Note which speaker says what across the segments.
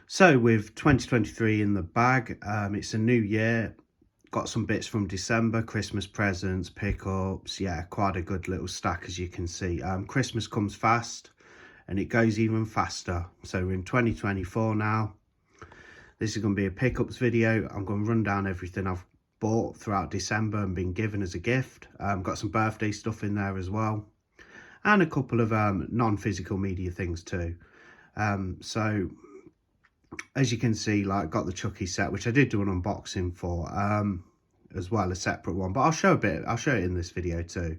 Speaker 1: So with 2023 in the bag, it's a new year. Got some bits from December, Christmas presents, pickups. Yeah, quite a good little stack, as you can see. Christmas comes fast and it goes even faster. So we're in 2024 now. This is going to be a pickups video. I'm going to run down everything I've bought throughout December and been given as a gift. Got some birthday stuff in there as well. And a couple of non-physical media things too. So as you can see, like, got the Chucky set, which I did do an unboxing for, as well, a separate one, but I'll show it in this video too.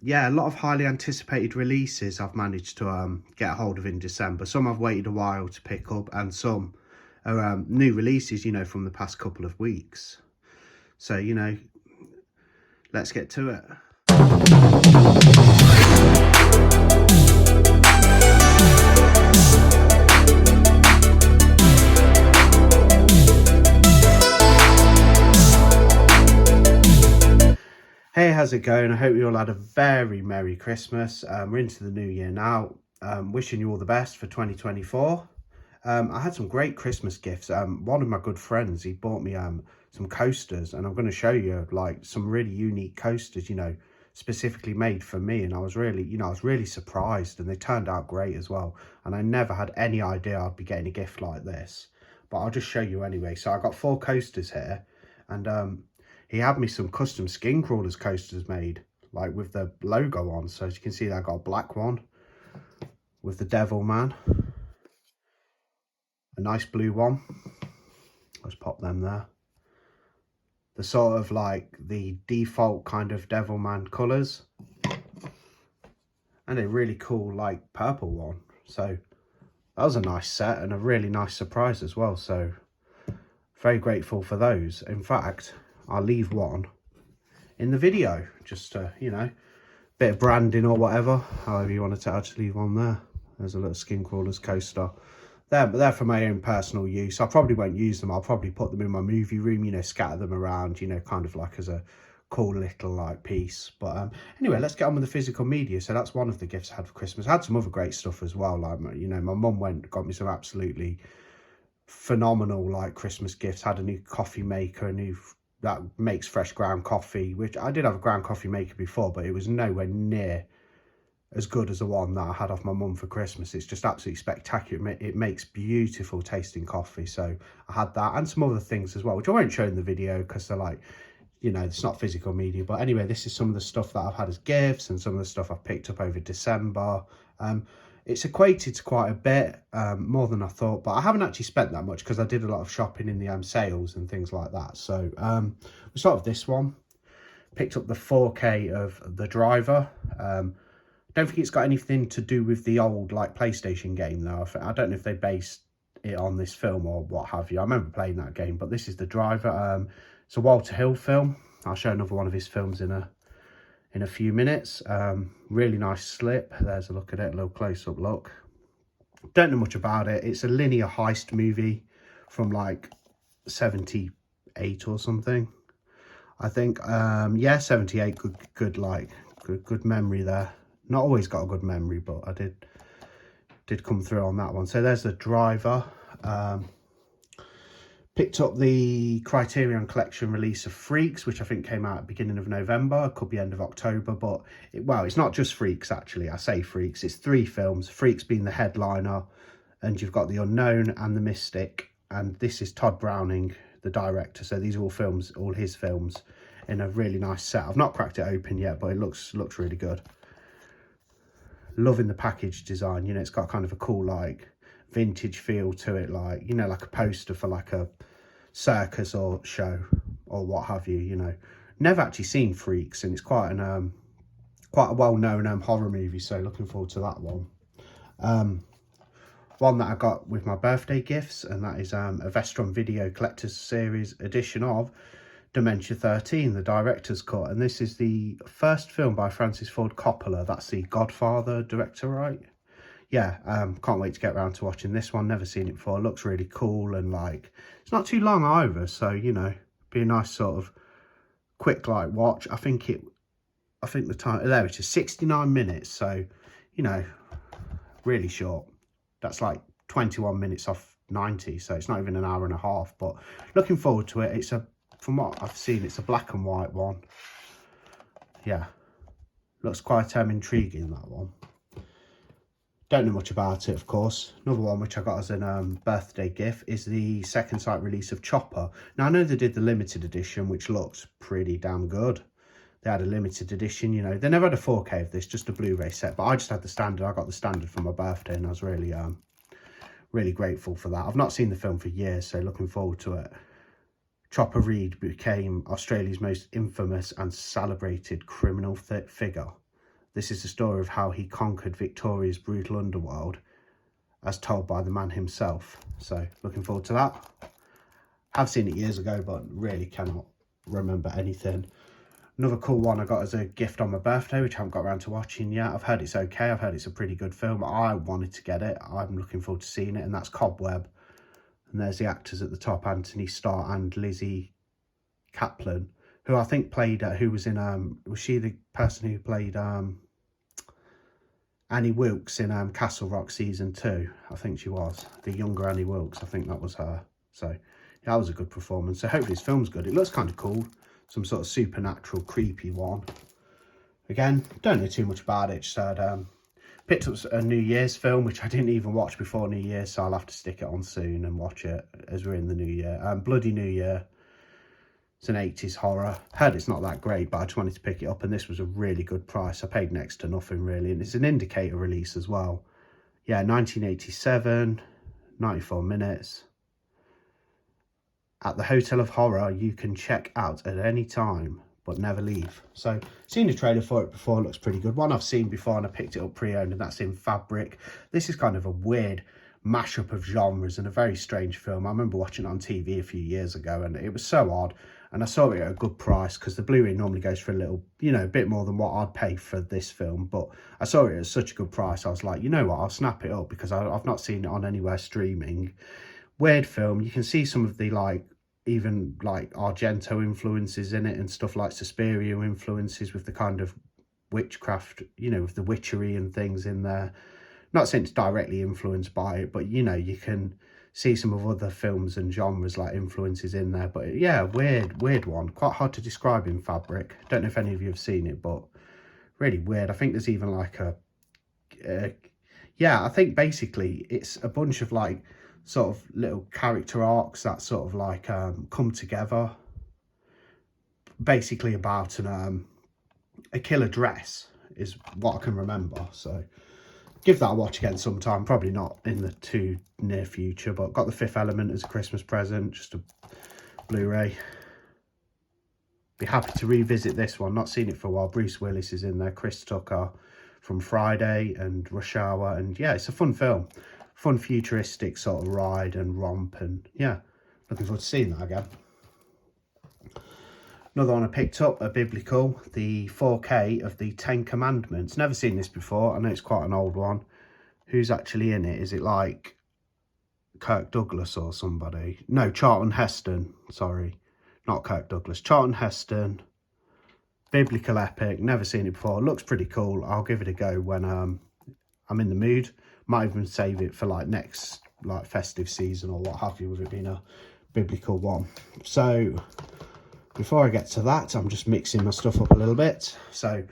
Speaker 1: Yeah, a lot of highly anticipated releases I've managed to get a hold of in December. Some I've waited a while to pick up, and some are new releases, you know, from the past couple of weeks. So, you know, let's get to it. Hey, how's it going? I hope you all had a very Merry Christmas. We're into the new year now. Wishing you all the best for 2024. I had some great Christmas gifts. One of my good friends, he bought me some coasters, and I'm going to show you like some really unique coasters, you know, specifically made for me. And I was really surprised, and they turned out great as well. And I never had any idea I'd be getting a gift like this, but I'll just show you anyway. So I got 4 coasters here, and he had me some custom skin crawlers coasters made, like with the logo on. So as you can see, I got a black one with the devil man, a nice blue one. Let's pop them there. The sort of like the default kind of devil man colours, and a really cool like purple one. So that was a nice set and a really nice surprise as well. So very grateful for those. In fact, I'll leave one in the video, just to, you know, bit of branding or whatever, however you want to tell. I'll just leave one there. There's a little skin crawlers coaster there, but they're for my own personal use. I probably won't use them. I'll probably put them in my movie room, you know, scatter them around, you know, kind of like as a cool little like piece. But anyway, let's get on with the physical media. So that's one of the gifts I had for Christmas. I had some other great stuff as well, like, you know, my mum got me some absolutely phenomenal like Christmas gifts. Had a new coffee maker, that makes fresh ground coffee, which I did have a ground coffee maker before, but it was nowhere near as good as the one that I had off my mum for Christmas. It's just absolutely spectacular. It makes beautiful tasting coffee. So I had that and some other things as well, which I won't show in the video because they're like, you know, it's not physical media. But anyway, this is some of the stuff that I've had as gifts and some of the stuff I've picked up over December. It's equated to quite a bit, more than I thought, but I haven't actually spent that much because I did a lot of shopping in the sales and things like that. So we'll start with this one. Picked up the 4K of The Driver. Don't think it's got anything to do with the old like PlayStation game though. I don't know if they based it on this film or what have you. I remember playing that game, but this is The Driver. It's a Walter Hill film. I'll show another one of his films in a few minutes. Really nice slip. There's a look at it, a little close-up look. Don't know much about it. It's a linear heist movie from like 78 or something, I think. Yeah, 78. Good memory there. Not always got a good memory, but I did come through on that one. So there's The Driver. Picked up the Criterion Collection release of Freaks, which I think came out at the beginning of November. It could be end of October, but it's not just Freaks, actually. I say Freaks. It's 3 films, Freaks being the headliner, and you've got The Unknown and The Mystic, and this is Todd Browning, the director. So these are all his films in a really nice set. I've not cracked it open yet, but it looks really good. Loving the package design. You know, it's got kind of a cool like vintage feel to it, like, you know, like a poster for like a circus or show or what have you. You know, never actually seen Freaks, and it's quite a well-known horror movie, so looking forward to that one. One that I got with my birthday gifts, and that is a Vestron Video Collector's Series edition of Dementia 13, the director's cut, and this is the first film by Francis Ford Coppola. That's the Godfather director, right? Yeah, can't wait to get around to watching this one. Never seen it before. It looks really cool, and like, it's not too long either, so, you know, be a nice sort of quick like watch. I think the time there, it's just 69 minutes, so, you know, really short. That's like 21 minutes off 90, so it's not even an hour and a half, but looking forward to it. It's from what I've seen, it's a black and white one. Yeah, looks quite intriguing, that one. Don't know much about it, of course. Another one which I got as a birthday gift is the second sight release of Chopper. Now, I know they did the limited edition, which looks pretty damn good. They had a limited edition, you know. They never had a 4K of this, just a Blu-ray set. But I just had the standard. I got the standard for my birthday, and I was really, really grateful for that. I've not seen the film for years, so looking forward to it. Chopper Reed became Australia's most infamous and celebrated criminal figure. This is the story of how he conquered Victoria's brutal underworld, as told by the man himself. So, looking forward to that. I've seen it years ago, but really cannot remember anything. Another cool one I got as a gift on my birthday, which I haven't got around to watching yet. I've heard it's okay. I've heard it's a pretty good film. I wanted to get it. I'm looking forward to seeing it, and that's Cobweb. And there's the actors at the top, Anthony Starr and Lizzie Kaplan, who I think played, who was in, was she the person who played Annie Wilkes in Castle Rock Season 2? I think she was. The younger Annie Wilkes, I think that was her. So, yeah, that was a good performance. So, hopefully this film's good. It looks kind of cool. Some sort of supernatural, creepy one. Again, don't know too much about it. Just had, picked up a New Year's film, which I didn't even watch before New Year, so I'll have to stick it on soon and watch it as we're in the New Year. Bloody New Year. It's an 80s horror. Heard it's not that great, but I just wanted to pick it up, and this was a really good price. I paid next to nothing, really, and it's an indicator release as well. Yeah, 1987, 94 minutes. At the Hotel of Horror, you can check out at any time, but never leave. So, seen the trailer for it before, looks pretty good. One I've seen before, and I picked it up pre-owned, and that's in Fabric. This is kind of a weird mashup of genres and a very strange film. I remember watching it on TV a few years ago, and it was so odd. And I saw it at a good price, because the Blu-ray normally goes for a little, you know, a bit more than what I'd pay for this film. But I saw it at such a good price, I was like, you know what, I'll snap it up, because I've not seen it on anywhere streaming. Weird film. You can see some of the, like, even like Argento influences in it and stuff, like Suspiria influences with the kind of witchcraft, you know, with the witchery and things in there. Not saying it's directly influenced by it, but, you know, you can see some of other films and genres like influences in there. But yeah, weird one. Quite hard to describe in Fabric. Don't know if any of you have seen it, but really weird. I think there's even like yeah, I think basically it's a bunch of like sort of little character arcs that sort of like come together, basically about a killer dress is what I can remember. So give that a watch again sometime, probably not in the too near future, but got The Fifth Element as a Christmas present, just a Blu-ray. Be happy to revisit this one, not seen it for a while. Bruce Willis is in there, Chris Tucker from Friday and Rush Hour, and yeah, it's a fun film. Fun futuristic sort of ride and romp, and yeah, looking forward to seeing that again. Another one I picked up, a biblical, the 4K of the 10 Commandments. Never seen this before. I know it's quite an old one. Who's actually in it? Is it like Kirk Douglas or somebody? No, Charlton Heston. Sorry, not Kirk Douglas. Charlton Heston. Biblical epic. Never seen it before. Looks pretty cool. I'll give it a go when I'm in the mood. Might even save it for like next like festive season or what have you, with it being a biblical one. So before I get to that, I'm just mixing my stuff up a little bit. So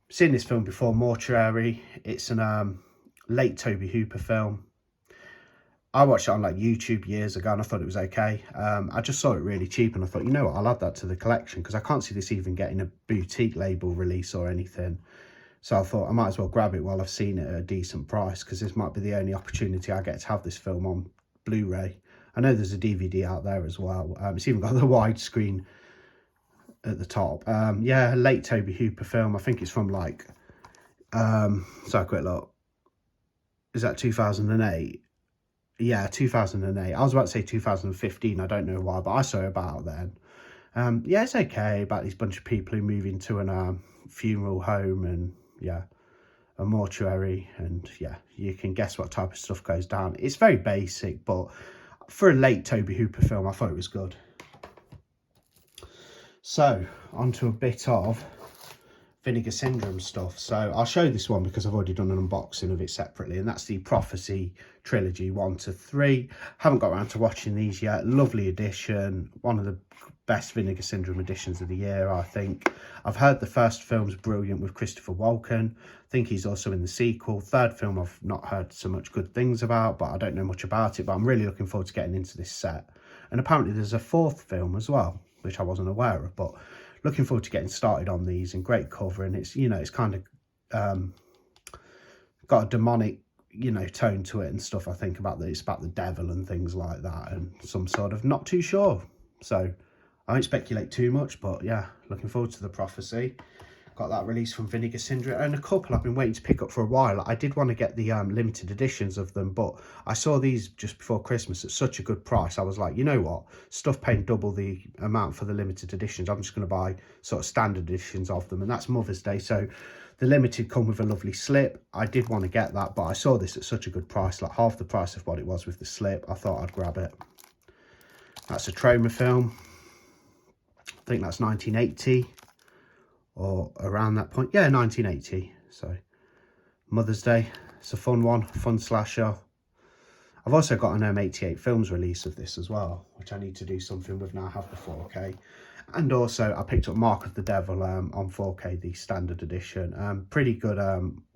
Speaker 1: seen this film before, Mortuary. It's an late Toby Hooper film. I watched it on like YouTube years ago, and I thought it was okay. I just saw it really cheap, and I thought, you know what, I'll add that to the collection, because I can't see this even getting a boutique label release or anything. So I thought I might as well grab it while I've seen it at a decent price, because this might be the only opportunity I get to have this film on Blu-ray. I know there's a DVD out there as well. It's even got the widescreen at the top. Yeah, late Toby Hooper film. I think it's from like, so a quick look. Is that 2008? Yeah, 2008. I was about to say 2015. I don't know why, but I saw it about then. Yeah, it's okay, about these bunch of people who move into a funeral home and yeah, a mortuary, and yeah, you can guess what type of stuff goes down. It's very basic, but for a late Toby Hooper film, I thought it was good. So, onto a bit of Vinegar Syndrome stuff. So I'll show this one because I've already done an unboxing of it separately, and that's the Prophecy trilogy 1 to 3. Haven't got around to watching these yet. Lovely edition, one of the best Vinegar Syndrome editions of the year, I think. I've heard the first film's brilliant with Christopher Walken. I think he's also in the sequel. Third film I've not heard so much good things about, but I don't know much about it, but I'm really looking forward to getting into this set. And apparently there's a fourth film as well, which I wasn't aware of, but looking forward to getting started on these. And great cover, and it's, you know, it's kind of got a demonic, you know, tone to it and stuff. I think about it's about the devil and things like that, and some sort of, not too sure, so I won't speculate too much, but yeah, looking forward to the Prophecy. Got that release from Vinegar Syndrome, and a couple I've been waiting to pick up for a while. I did want to get the limited editions of them, but I saw these just before Christmas at such a good price. I was like, you know what, stuff paying double the amount for the limited editions, I'm just going to buy sort of standard editions of them, and that's Mother's Day. So the limited come with a lovely slip. I did want to get that, but I saw this at such a good price, like half the price of what it was with the slip. I thought I'd grab it. That's a Trauma film. I think that's 1980 or around that point. Yeah, 1980. So Mother's Day. It's a fun one, fun slasher. I've also got an 88 Films release of this as well, which I need to do something with now. I have the 4K. And also I picked up Mark of the Devil on 4K, the standard edition. Pretty good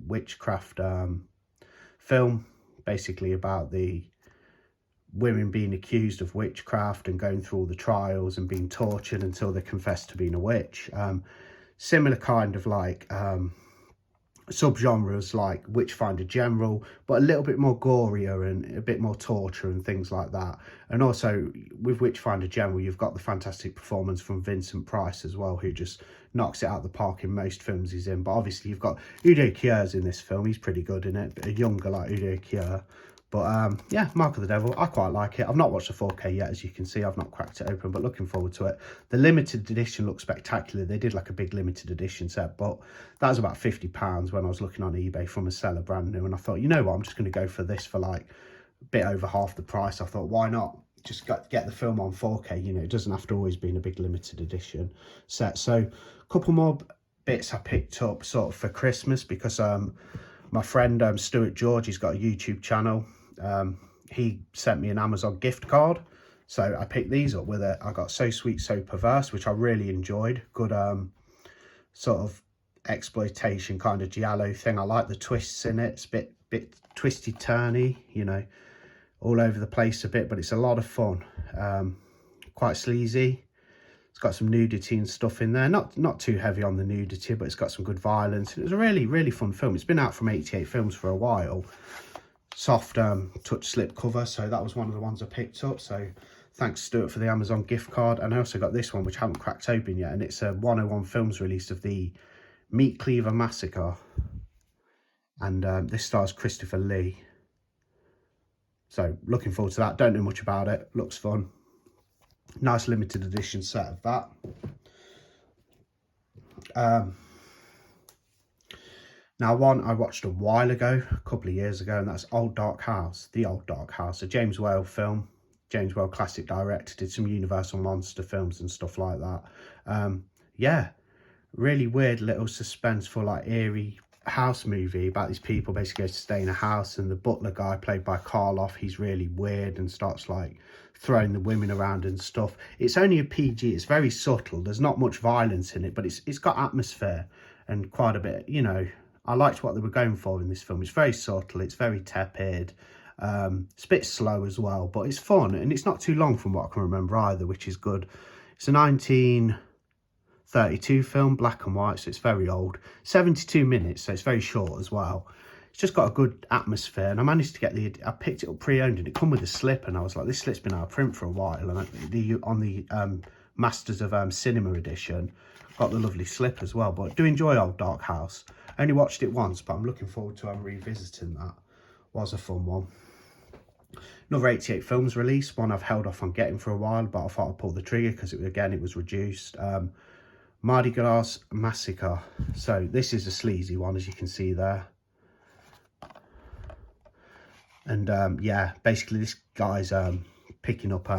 Speaker 1: witchcraft film, basically about the women being accused of witchcraft and going through all the trials and being tortured until they confess to being a witch. Similar kind of like subgenres like Witchfinder General, but a little bit more gorier and a bit more torture and things like that. And also with Witchfinder General, you've got the fantastic performance from Vincent Price as well, who just knocks it out of the park in most films he's in. But obviously you've got Udo Kier's in this film. He's pretty good in it, a younger like Udo Kier. But yeah, Mark of the Devil, I quite like it. I've not watched the 4K yet, as you can see. I've not cracked it open, but looking forward to it. The limited edition looks spectacular. They did like a big limited edition set, but that was about £50 when I was looking on eBay from a seller brand new. And I thought, you know what, I'm just going to go for this for like a bit over half the price. I thought, why not? Just get the film on 4K, you know, it doesn't have to always be in a big limited edition set. So a couple more bits I picked up sort of for Christmas, because my friend Stuart George, he's got a YouTube channel. He sent me an Amazon gift card, so I picked these up with it. I got So Sweet So Perverse, which I really enjoyed. Good sort of exploitation kind of giallo thing. I like the twists in it. It's a bit twisty turny, you know, all over the place a bit, but it's a lot of fun. Quite sleazy. It's got some nudity and stuff in there. Not too heavy on the nudity, but it's got some good violence. It was a really fun film. It's been out from 88 Films for a while. Soft touch slip cover, so that was one of the ones I picked up. So thanks Stuart for the Amazon gift card. And I also got this one, which I haven't cracked open yet, and it's a 101 Films release of the Meat Cleaver Massacre, and this stars Christopher Lee. So looking forward to that. Don't know much about it. Looks fun. Nice limited edition set of that. Now, one I watched a while ago, a couple of years ago, and that's Old Dark House, The Old Dark House, a James Whale film. James Whale, classic director, did some Universal monster films and stuff like that. Yeah, really weird little suspenseful, like eerie house movie about these people basically go to stay in a house, and the butler guy played by Karloff, he's really weird and starts like throwing the women around and stuff. It's only a PG, it's very subtle, there's not much violence in it, but it's got atmosphere and quite a bit, you know. I liked what they were going for in this film. It's very subtle, it's very tepid, it's a bit slow as well, but it's fun, and it's not too long from what I can remember either, which is good. It's a 1932 film, black and white, so it's very old. 72 minutes, so it's very short as well. It's just got a good atmosphere, and I managed to get I picked it up pre-owned, and it come with a slip, and I was like, this slip's been out of print for a while, and on the Masters of Cinema edition, got the lovely slip as well. But I do enjoy Old Dark House. I only watched it once, but I'm looking forward to revisiting that. Was a fun one. Another 88 Films release, one I've held off on getting for a while, but I thought I'd pull the trigger because it was reduced. Glass Massacre. So this is a sleazy one, as you can see there. And yeah, basically this guy's picking up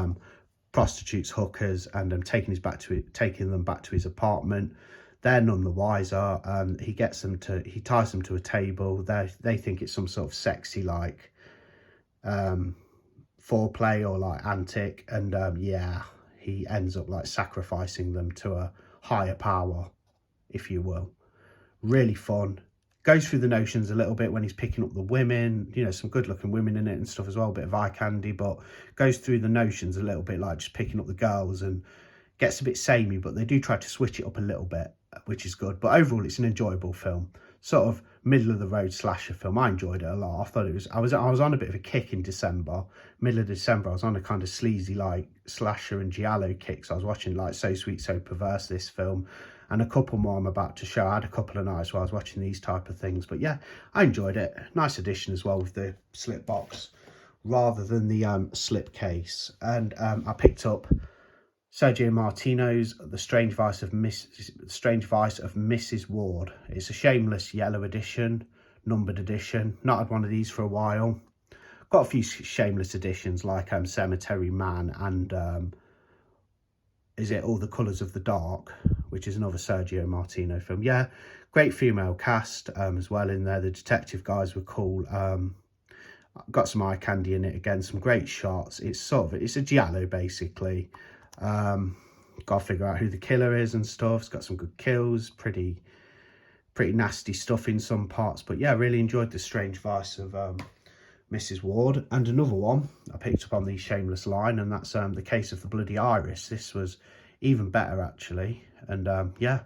Speaker 1: prostitutes, hookers, and taking them back to his apartment. They're none the wiser. He ties them to a table. They think it's some sort of sexy, like, foreplay or like antic, and yeah, he ends up like sacrificing them to a higher power, if you will. Really fun. Goes through the notions a little bit when he's picking up the women, you know, some good looking women in it and stuff as well, a bit of eye candy, but goes through the notions a little bit like just picking up the girls, and gets a bit samey, but they do try to switch it up a little bit, which is good. But overall, it's an enjoyable film, sort of middle of the road slasher film. I enjoyed it a lot. I thought it was, I was on a bit of a kick in December, middle of December. I was on a kind of sleazy like slasher and giallo kick. So I was watching like So Sweet So Perverse, this film, and a couple more I'm about to show. I had a couple of nights where I was watching these type of things, but yeah, I enjoyed it. Nice addition as well with the slip box rather than the slip case. And I picked up Sergio Martino's The Strange Vice of Mrs. Ward. It's a shameless yellow edition, numbered edition. Not had one of these for a while. Got a few shameless editions like Cemetery Man and is it All the Colours of the Dark, which is another Sergio Martino film. Yeah, great female cast as well in there. The detective guys were cool. Got some eye candy in it again, some great shots. It's a giallo basically. Got to figure out who the killer is and stuff. It's got some good kills, pretty nasty stuff in some parts, but yeah, really enjoyed The Strange Vice of Mrs. Ward. And another one I picked up on the shameless line, and that's The Case of the Bloody Iris. This was even better actually, and yeah,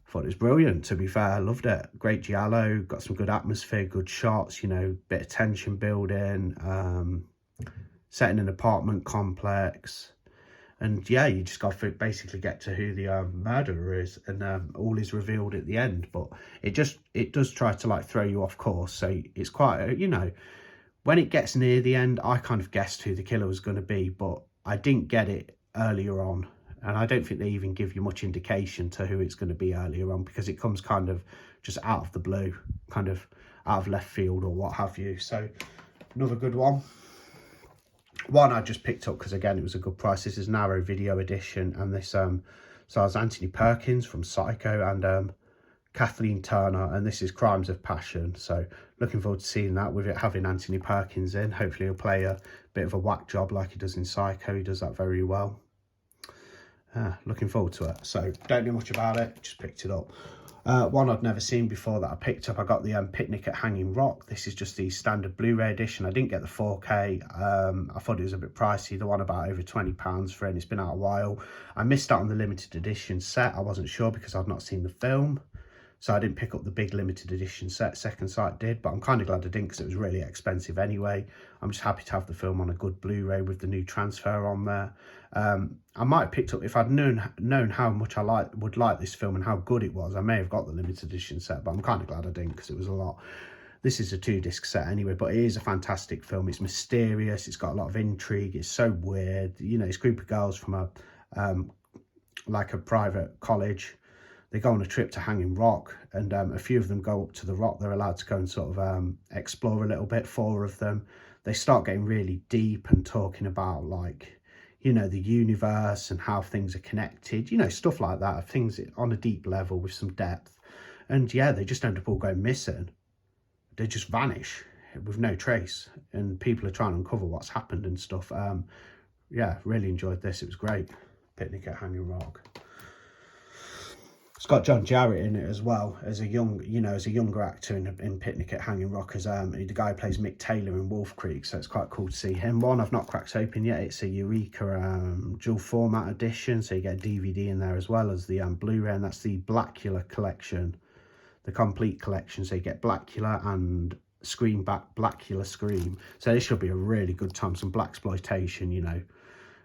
Speaker 1: thought it was brilliant, to be fair. I loved it. Great giallo, got some good atmosphere, good shots, you know, bit of tension building, set in an apartment complex. And yeah, you just got to basically get to who the murderer is, and all is revealed at the end. But it does try to like throw you off course. So it's quite, you know, when it gets near the end, I kind of guessed who the killer was going to be, but I didn't get it earlier on. And I don't think they even give you much indication to who it's going to be earlier on, because it comes kind of just out of the blue, kind of out of left field or what have you. So another good one. One I just picked up because again it was a good price. This is narrow video edition, and this stars Anthony Perkins from Psycho and Kathleen Turner, and this is Crimes of Passion. So looking forward to seeing that, with it having Anthony Perkins in. Hopefully he'll play a bit of a whack job like he does in Psycho. He does that very well. Looking forward to it. So don't know much about it, just picked it up. One I'd never seen before that I picked up, I got the Picnic at Hanging Rock. This is just the standard Blu-ray edition. I didn't get the 4K. I thought it was a bit pricey. The one about over £20 for it, and it's been out a while. I missed out on the limited edition set. I wasn't sure because I'd not seen the film, so I didn't pick up the big limited edition set. Second Sight did, but I'm kind of glad I didn't because it was really expensive anyway. I'm just happy to have the film on a good Blu-ray with the new transfer on there. I might have picked up, if I'd known how much I would like this film and how good it was, I may have got the limited edition set, but I'm kind of glad I didn't because it was a lot. This is a 2-disc set anyway, but it is a fantastic film. It's mysterious, it's got a lot of intrigue, it's so weird. You know, it's a group of girls from like a private college. They go on a trip to Hanging Rock, and a few of them go up to the rock. They're allowed to go and sort of explore a little bit, 4 of them. They start getting really deep and talking about, like, you know, the universe and how things are connected, you know, stuff like that, things on a deep level with some depth. And yeah, they just end up all going missing. They just vanish with no trace, and people are trying to uncover what's happened and stuff. Yeah, really enjoyed this. It was great. Picnic at Hanging Rock. It's got John Jarrett in it as well, as a younger actor in Picnic at Hanging Rock, as the guy who plays Mick Taylor in Wolf Creek, so it's quite cool to see him. One I've not cracked open yet. It's a Eureka dual format edition, so you get a DVD in there as well as the Blu-ray, and that's the Blackula collection, the complete collection. So you get Blackula and Blackula Scream. So this should be a really good time, some blaxploitation, you know.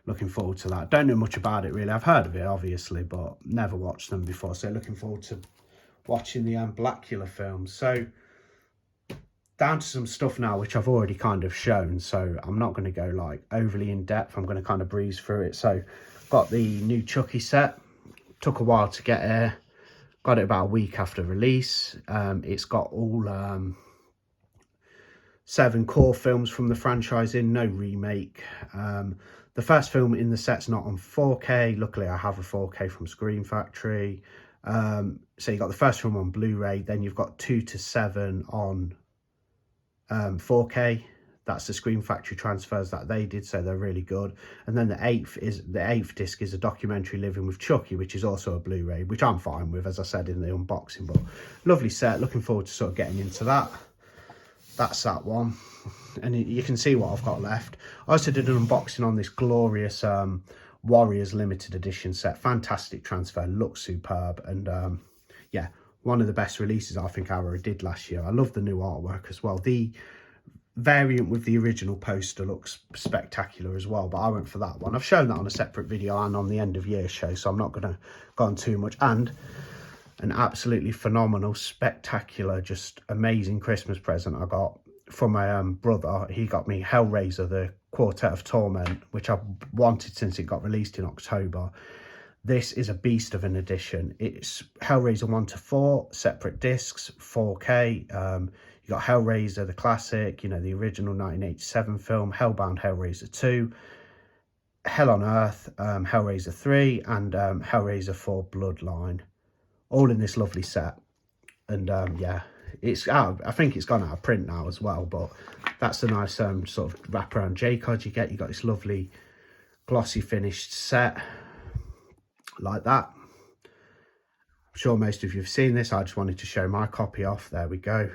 Speaker 1: Looking forward to that. Don't know much about it really. I've heard of it obviously, but never watched them before, so looking forward to watching the Blackula films. So down to some stuff now which I've already kind of shown, so I'm not going to go like overly in depth. I'm going to kind of breeze through it. So got the new Chucky set. Took a while to get here. Got it about a week after release. It's got all 7 core films from the franchise in, no remake. The first film in the set's not on 4K. Luckily, I have a 4K from Scream Factory. So you got the first film on Blu-ray, then you've got 2 to 7 on 4K. That's the Scream Factory transfers that they did, so they're really good. And then the eighth disc is a documentary, Living with Chucky, which is also a Blu-ray, which I'm fine with, as I said in the unboxing. But lovely set, looking forward to sort of getting into that. That's that one, and you can see what I've got left. I also did an unboxing on this glorious Warriors limited edition set. Fantastic transfer, looks superb, and yeah, one of the best releases I think I ever did last year. I love the new artwork as well. The variant with the original poster looks spectacular as well, but I went for that one. I've shown that on a separate video and on the end of year show, so I'm not going to go on too much. And an absolutely phenomenal, spectacular, just amazing Christmas present I got from my brother. He got me Hellraiser, the Quartet of Torment, which I've wanted since it got released in October. This is a beast of an edition. It's Hellraiser 1 to 4, separate discs, 4K. You got Hellraiser, the classic, you know, the original 1987 film, Hellbound Hellraiser 2, Hell on Earth, Hellraiser 3, and Hellraiser 4 Bloodline, all in this lovely set. And yeah, it's out. I think it's gone out of print now as well, but that's a nice sort of wraparound J-card you get. You got this lovely glossy finished set like that. I'm sure most of you have seen this. I just wanted to show my copy off. There we go.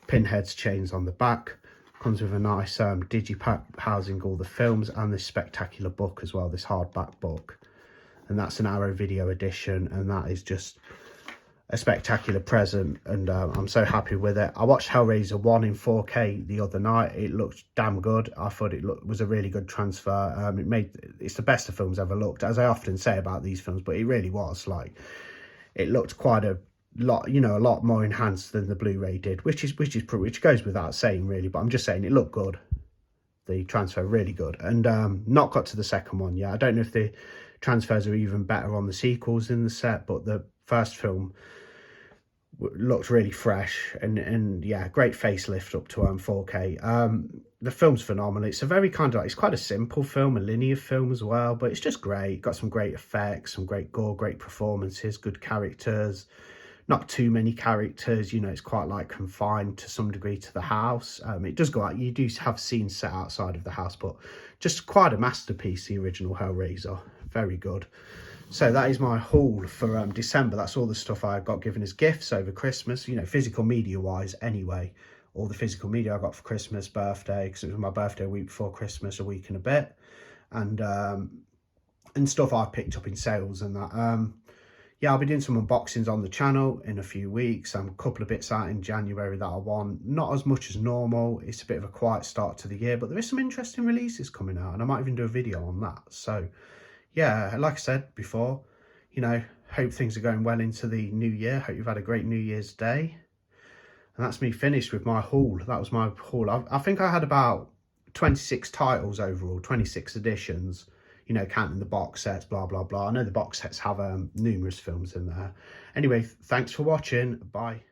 Speaker 1: Pinheads, chains on the back. Comes with a nice digipack housing all the films and this spectacular book as well, this hardback book. And that's an Arrow Video edition, and that is just a spectacular present, and I'm so happy with it. I watched Hellraiser 1 in 4K the other night. It looked damn good. I thought it was a really good transfer. It's the best of films ever looked, as I often say about these films, but it really was. Like, it looked quite a lot, you know, a lot more enhanced than the Blu-ray did, which goes without saying really, but I'm just saying it looked good. The transfer really good, and not got to the second one yet. I don't know if the transfers are even better on the sequels in the set, but the first film looked really fresh, and yeah, great facelift up to 4K. The film's phenomenal. It's a very kind of, it's quite a simple film, a linear film as well, but it's just great. Got some great effects, some great gore, great performances, good characters. Not too many characters, you know, it's quite like confined to some degree to the house. It does go out, you do have scenes set outside of the house, but just quite a masterpiece, the original Hellraiser. Very good. So that is my haul for December. That's all the stuff I got given as gifts over Christmas, you know, physical media wise anyway. All the physical media I got for Christmas, birthday, because it was my birthday a week before Christmas, a week and a bit. And stuff I picked up in sales and that. Yeah, I'll be doing some unboxings on the channel in a few weeks. A couple of bits out in January that I want. Not as much as normal. It's a bit of a quiet start to the year, but there is some interesting releases coming out, and I might even do a video on that. So, yeah, like I said before, you know, hope things are going well into the new year. Hope you've had a great New Year's Day. And that's me finished with my haul. That was my haul. I think I had about 26 titles overall, 26 editions. You know, counting the box sets, blah, blah, blah. I know the box sets have numerous films in there. Anyway, thanks for watching. Bye.